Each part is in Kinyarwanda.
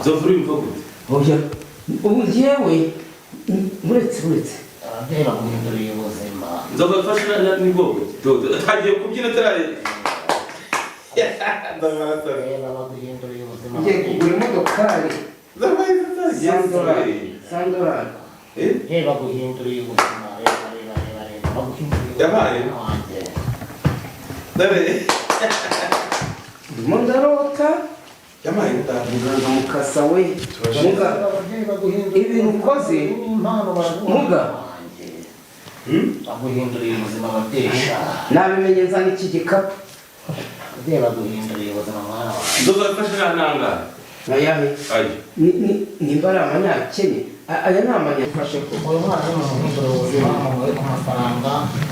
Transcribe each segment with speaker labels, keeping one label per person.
Speaker 1: nzovura imvugo
Speaker 2: oya ubu njyewe uretse
Speaker 3: ababyeyi baguhinduriye ubuzima
Speaker 1: nzogafasha n'ibwogo tagiye kubyina tarare
Speaker 3: reba baguhinduriye ubuzima
Speaker 2: ngiye kugura imodokari sandorari
Speaker 3: reba baguhinduriye ubuzima reba baguhinduriye
Speaker 1: yabaye
Speaker 3: wanjye
Speaker 1: dore
Speaker 2: ndimo ndarota
Speaker 1: yabaye
Speaker 2: muganga mukasa we muga ibintu ukoze muga
Speaker 3: baguhinduriye ubuzima ababyeyi
Speaker 2: nabimenye nzana iki gikapu
Speaker 3: ababyeyi baguhinduriye ubuzima mwana wawe
Speaker 1: nzogafasha n'anga
Speaker 2: ayahe
Speaker 1: ayi
Speaker 2: nimba ari amanyakenya aya ni amanyafashe ko
Speaker 3: uyu mwana ni mu guhindura ubuzima muwe ku mafaranga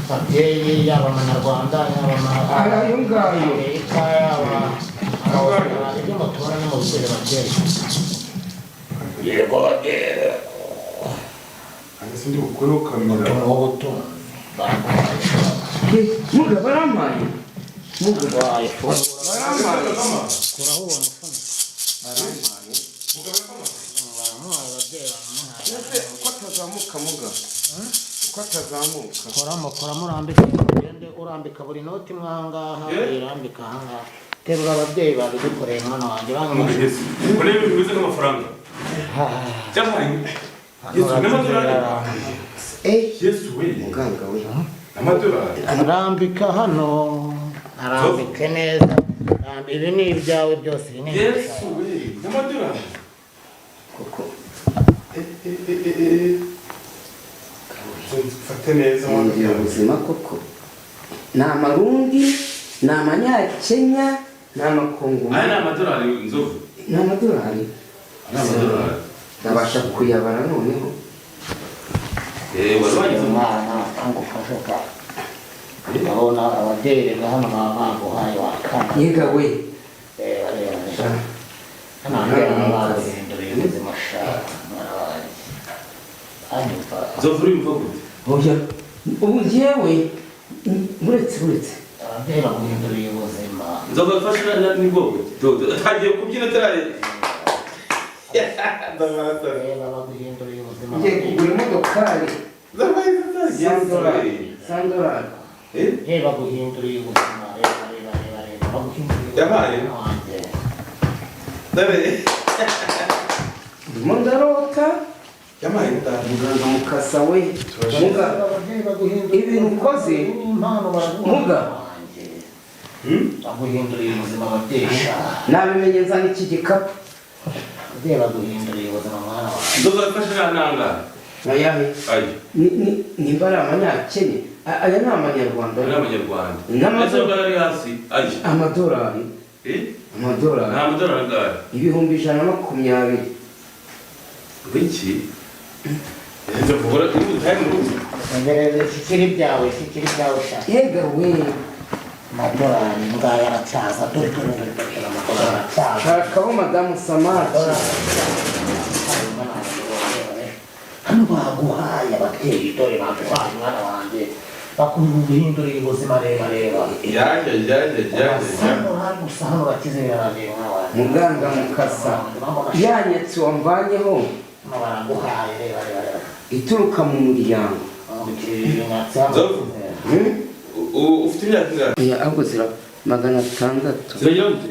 Speaker 3: ababyeyi yaba amanyarwanda yaba
Speaker 2: ayo ngayo
Speaker 3: amerika yaba ibyo mutura ni mu bigori ababyeyi yego ababyeyi
Speaker 4: sindi bukuru kamera
Speaker 3: ubutumwa baraguhaye
Speaker 2: muga barampaye muga
Speaker 3: waye
Speaker 2: barampaye
Speaker 3: kuraho uwo mufana
Speaker 2: barampaye
Speaker 3: baramuhaye ababyeyi baramuhaye
Speaker 2: uko atazamuka muga uko atazamuka
Speaker 3: kora murambika ugende urambika buri noti mwangaha irambika ahangaha terura ababyeyi babigukoreye mwana wanjye bamwe
Speaker 1: urebe ibintu bimeze nk'amafaranga yabaye yesu n'amadolari yesu we
Speaker 2: muganga we
Speaker 1: amadolari
Speaker 3: arambika hano arambike neza ibi ni ibyawe byose ibi ni
Speaker 1: yesu we n'amadolari
Speaker 2: koko
Speaker 4: fate neza
Speaker 2: ngira ubuzima koko ni amarundi ni amanyakenya ni amakongo
Speaker 1: aya ni amadolari inzovu
Speaker 2: ni amadolari
Speaker 1: ni amadolari
Speaker 2: nabasha kuyabara noneho
Speaker 1: wari wagize
Speaker 3: umwana angufashe ka ndabona ababyeyi rega hano baba baguhaye wakana
Speaker 2: yega we
Speaker 3: reba hano hano baguhinduriye ubuzima shaka mwana wanjye anyumva
Speaker 1: nzovura imvugo
Speaker 2: oya ubu njyewe uretse
Speaker 3: ababyeyi baguhinduriye ubuzima
Speaker 1: nzogafasha n'ibwogo tagiye kubyina tarare
Speaker 3: reba baguhinduriye ubuzima
Speaker 2: ngiye kugura imodokari sandorari
Speaker 3: reba baguhinduriye ubuzima reba baguhinduriye
Speaker 1: yabaye
Speaker 3: wanjye
Speaker 1: dore
Speaker 2: ndimo ndarota
Speaker 1: yabaye
Speaker 2: muganga mukasa we muga ibintu ukoze muga
Speaker 3: baguhinduriye ubuzima ababyeyi
Speaker 2: nabimenye nzana iki gikapu
Speaker 3: ababyeyi baguhinduriye ubuzima mwana wawe
Speaker 1: nzogafasha n'anga
Speaker 2: ayahe
Speaker 1: ayi
Speaker 2: nimba ari amanyakenya aya ni amanyarwanda
Speaker 1: ni abanyarwanda
Speaker 2: n'amadolari
Speaker 1: ari hasi ayi
Speaker 2: amadolari amadolari
Speaker 1: nta madolari angahe
Speaker 2: ibihumbi 120
Speaker 1: wiki nzovura
Speaker 3: sikiri byawe shaka
Speaker 2: yega we
Speaker 3: amadolari ngaya aracyaza dore amadolari aracyaza
Speaker 2: shakaho madamu samaki
Speaker 3: hano baguhaye ababyeyi dore baguhaye mwana wanjye bakuhinduriye ubuzima reba
Speaker 1: yaje
Speaker 3: hano gusa hano bakizereranye mwana wanjye
Speaker 2: muganga mukasa yanyatsi wamvanyeho
Speaker 3: hano baraguhaye reba
Speaker 2: ituruka mu muryango
Speaker 1: ufite imyaka ingahe
Speaker 2: ahubwo zira 600
Speaker 1: zirayonze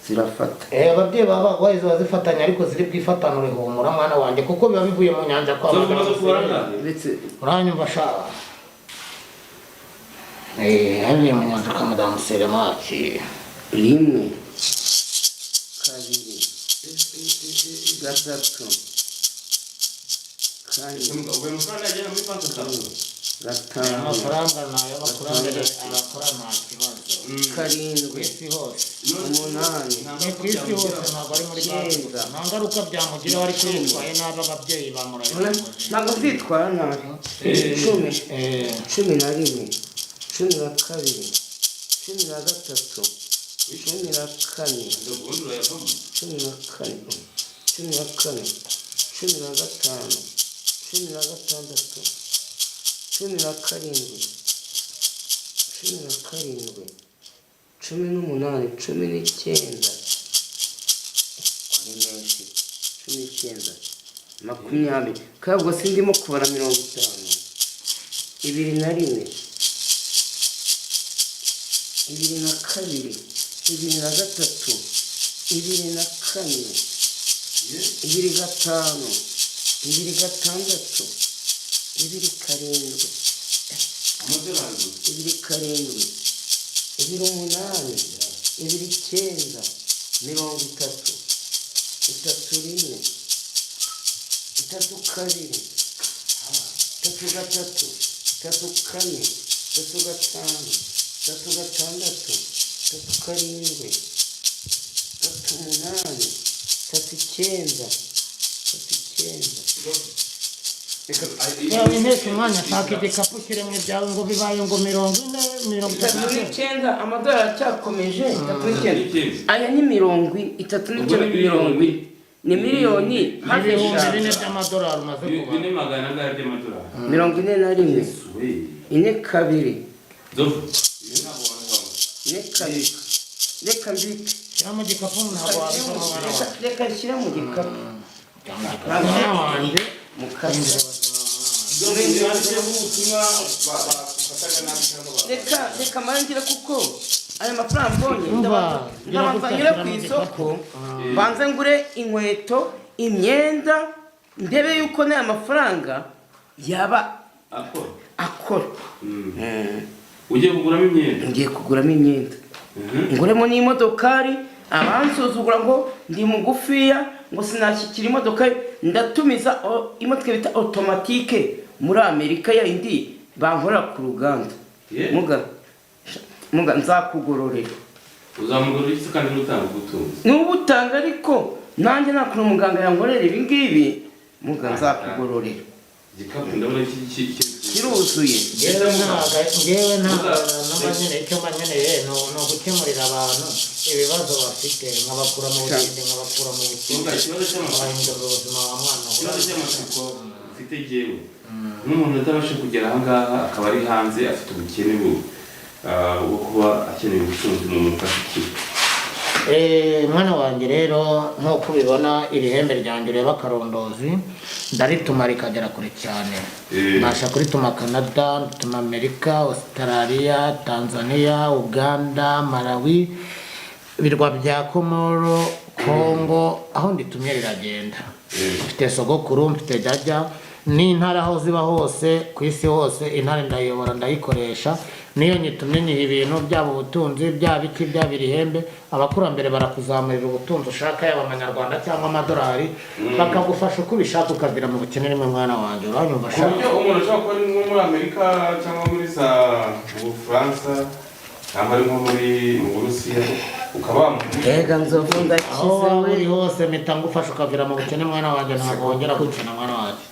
Speaker 2: zirafata
Speaker 3: ababyeyi baba baguhaye ziba zifatanya ariko ziri bwifatanure humura mwana wanjye kuko biba bivuye mu nyanja kwa uranyumva shaka hariya mu nyanja kwa madamu Selemaki
Speaker 2: 1 2 3
Speaker 3: amafaranga nayo abakurambere abakora nta kibazo
Speaker 2: 7
Speaker 3: ku isi hose
Speaker 2: 8
Speaker 3: ku isi hose ntabwo ari muri Rwanda nta ngaruka byamugiraho ariko yitwaye nabi ababyeyi bamuraye
Speaker 2: ntabwo zitwara nabi 10 11 12 13 18 19 kuri n'icyenda, makumyabiri, kandi ubwo sindimo kubara 50, 21, 22, 23, 24, 25, 26, 27,
Speaker 1: amadolari
Speaker 2: 27, 28, 29, 30, 31, 32, 33, 34, 35, 36, 37, 38, 39,
Speaker 3: yewe inteko umwanya shaka igikapu kiremwe ibyawe ngo bibaye ngo 40,
Speaker 2: amadolari aracyakomeje. 39 aya ni 39 ni miliyoni hafi
Speaker 3: ibihumbi 4 by'amadolari umaze kuba
Speaker 1: 400 by'amadolari
Speaker 2: 41, 42,
Speaker 1: Zofu
Speaker 2: 42, reka mbike,
Speaker 3: shyira mu gikapu ntabwo wabivamo mwana wawe
Speaker 2: reka nshyira mu gikapu
Speaker 3: mwana wanjye
Speaker 2: mu kazi. Reka marangire kuko aya mafaranga mbonye ndabanza nyure ku isoko banze ngure inkweto, imyenda, ndebe yuko n'aya mafaranga yaba akora.
Speaker 1: ugiye kuguramo imyenda?
Speaker 2: Ngiye kuguramo imyenda, nguremo n'imodokari. Abansuzugura ngo ndi mugufiya, ngo sinashyikira imodoka, ndatumiza imodoka bita automatique muri Amerika ya indi bankorera ku ruganda. Muga nzakugororera.
Speaker 1: Uzamugorora iki kandi n'utanga ubutunzi?
Speaker 2: N'ubutanga ariko nanjye nakuna umuganga yankorera ibi ngibi, muga nzakugororera.
Speaker 1: Igikapu ndabona
Speaker 2: kiruzuye.
Speaker 3: Ngewe n'amanyene icyo mbanyeneye ni ugukemurira abantu ibibazo bafite, nkabakura mu bukende, nkabakura mu bukende, nkabahindura ubuzima wa mwana.
Speaker 1: Ikibazo cy'amatsiko mfite jyewe n'umuntu utabasha kugera aha ngaha akaba ari hanze afite ubukene bwo kuba akeneye ubutunzi mu mufasha iki?
Speaker 3: Mwana wanjye rero nk'uko ubibona iri hembe ryanjye ureba akarondozi ndarituma rikagera kure cyane. Mbasha kurituma Canada, ndituma Amerika, Australia, Tanzania, Uganda, Malawi, ibirwa bya Komoro, Congo, aho nditumye riragenda. Mfite sogokuru, mfite jajja, n'intara aho ziba hose ku isi hose intare ndayobora ndayikoresha. Niyo nyitumye nyiha ibintu byabo ubutunzi byaba iki byaba irihembe, abakurambere barakuzamurira ubutunzi ushaka yaba amanyarwanda cyangwa amadolari, bakagufasha uko ubishaka ukavira mu bukene. Rimwe mwana wanjye uranyumva
Speaker 1: shaka uburyo umuntu ashobora kuba ari nko muri Amerika cyangwa muri mu Bufaransa cyangwa ari nko muri mu Burusiya ukaba
Speaker 2: ega nzovunda kize
Speaker 3: uri hose mpita ngufasha ukavira mu bukene mwana wanjye, ntabwo wongera kwicana mwana wanjye.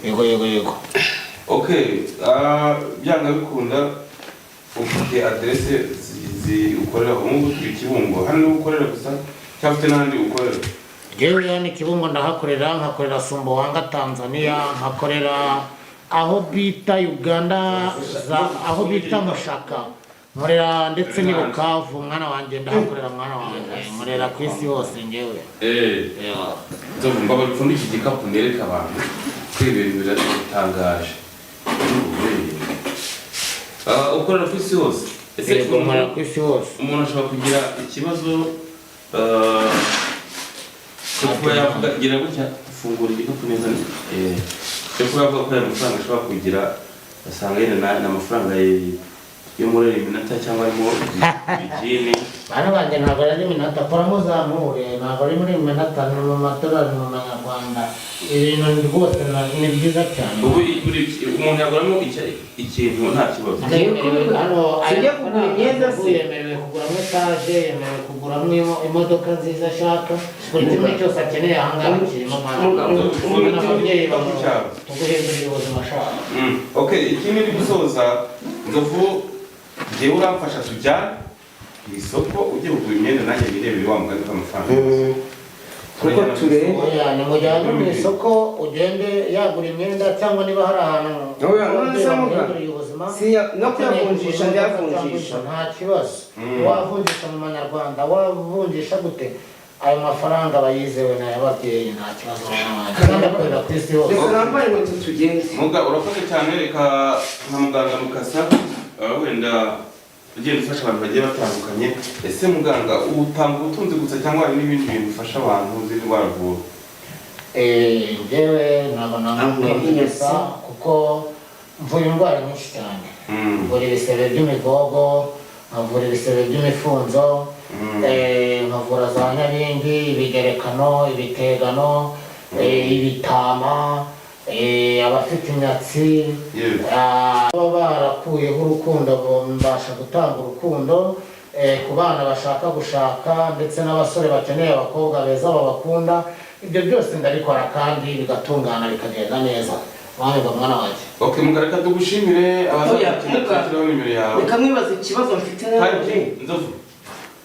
Speaker 3: Yego
Speaker 1: okay. Byanga bikunda ufite adresse ukorera nk'ubu turi Kibungo, hano ukorera gusa cyangwa ufite n'ahandi ukorera?
Speaker 3: Jewe yani Kibungo ndahakorera, nkakorera Sumbawanga Tanzania, nkakorera aho bita Uganda, aho bita Mushaka, nkorera ndetse ni Bukavu mwana wanjye ndahakorera mwana wanjye, nkorera ku isi hose ngewe.
Speaker 1: Nzovu mbaba bipfunda iki gikapu nereka abantu kwibera biratangaje. Ukorera ku isi hose?
Speaker 3: Ese ukorera ku isi hose
Speaker 1: umuntu ashobora kugira ikibazo cyo kuba yavuga gira gutya ufungura igikapu neza, cyo kuba yavuga ko aya mafaranga ashobora kugira asanga yenda n'amafaranga yo muri Eliminata cyangwa arimo bikini.
Speaker 3: Bana banjye ntabwo ari Eliminata, akora muzamure, ntabwo ari muri Eliminata, ni mu madolari mu manyarwanda. Ibintu rwose ni byiza cyane.
Speaker 1: Ubu umuntu yaguramo ikintu nta kibazo.
Speaker 3: Hano
Speaker 2: ajya kugura imyenda se,
Speaker 3: yemerewe kuguramo etaje, yemerewe kuguramo imodoka nziza ashaka, buri kimwe cyose akeneye aha ngaha kirimo n'ababyeyi tuguhindurira ubuzima ashaka.
Speaker 1: Okay, ikindi ndi gusoza Nzovu njyewe uramfasha tujyane ku isoko ujye kugura imyenda nanjye nirebere wa mugani w'amafaranga.
Speaker 2: kuko turebe
Speaker 3: ni mujyane mu isoko ugende yagura imyenda cyangwa niba hari ahantu
Speaker 2: no kuyavunjisha ndayavunjisha
Speaker 3: nta kibazo. Wavunjisha mu manyarwanda, wavunjisha gute ayo mafaranga abayizewe n'ay'ababyeyi nta kibazo kandi akorera ku isi yose.
Speaker 2: reka nambaye inkweto tugende.
Speaker 1: urakoze cyane. Reka nka muganga Mukasa wenda ugenda ufasha abantu bagiye batandukanye. Ese muganga utanga ubutunzi gusa cyangwa hari n'ibindi bintu ufasha abantu z'indwara avura?
Speaker 3: Njyewe ntabwo namwumvisa kuko mvura indwara nyinshi cyane. Mvura ibisebe by'imigogo, nkavura ibisebe by'imifunzo, nkavura za nyabingi, ibigerekano, ibitegano, ibitama, abafite imyatsi, baba barakuyeho urukundo mbasha gutanga urukundo ku bana bashaka gushaka ndetse n'abasore bakeneye abakobwa beza babakunda. Ibyo byose ndabikora kandi bigatungana bikagenda neza. Mwana wanjye.
Speaker 1: Okay, mugareka tugushimire abazakurikiraho nimero yawe.
Speaker 2: Reka mwibaze ikibazo mfite nawe.
Speaker 1: Nzovu.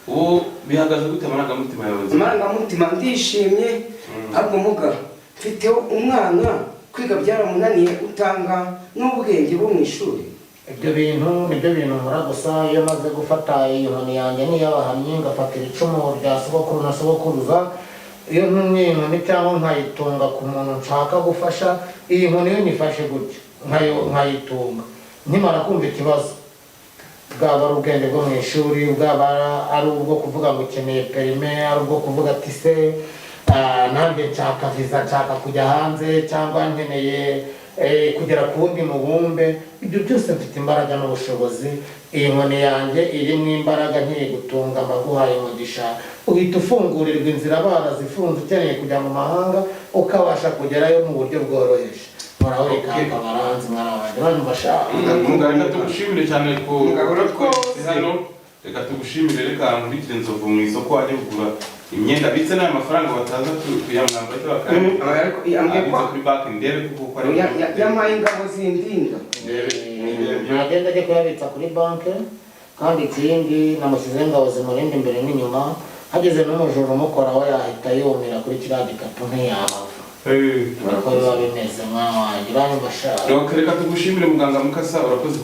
Speaker 1: Ubu bihagaze gute amarangamutima yawe?
Speaker 2: Amarangamutima ndishimye, ahubwo muga mfite umwana kwiga byaramunaniye, utanga n'ubwenge bwo mu ishuri.
Speaker 3: Ibyo bintu nibyo bintu nkora gusa. Iyo maze gufata iyi nkoni yanjye n'iy'abahamyi ngafatira icumu rya sogokuru na sogokuruza, iyo ntumye inkoni cyangwa nkayitunga ku muntu nshaka gufasha, iyi nkoni yo nifashe gutya nkayitunga, nkimara kumva ikibazo, bwaba ari ubwenge bwo mu ishuri, bwaba ari ubwo kuvuga ngo ukeneye perime, ari ubwo kuvuga ati se nanjye nshaka viza, nshaka kujya hanze, cyangwa nkeneye kugera ku wundi mubumbe, ibyo byose mfite imbaraga n'ubushobozi. Iyi nkoni yanjye irimo imbaraga, nkiye gutunga mbaguhaye umugisha, uhita ufungurirwa inzira barazifunze, ukeneye kujya mu mahanga ukabasha kugerayo mu buryo bworoheje. Muraho ikamba baranzi mwana wanjye bashaka.
Speaker 1: Muganga tugushimire cyane ko hano. Reka tugushimire, reka nkurikire Nzovu mu isoko wajya kugura imyenda bitse n'aya mafaranga bataza kuyamwambara cyo bakaba kuri banki ndebe kuko ari
Speaker 2: yamaye ingabo zindinda.
Speaker 3: Nagenda ajya kuyabitsa kuri banki, kandi ikindi namushyizeho ingabo zimurinda imbere n'inyuma, hageze n'umujura umukoraho yahita yumira kuri kiriya gikapu ntiyabava. Uko biba bimeze mwana wanjye bashaka.
Speaker 1: Reka tugushimire muganga Mukasa, urakoze.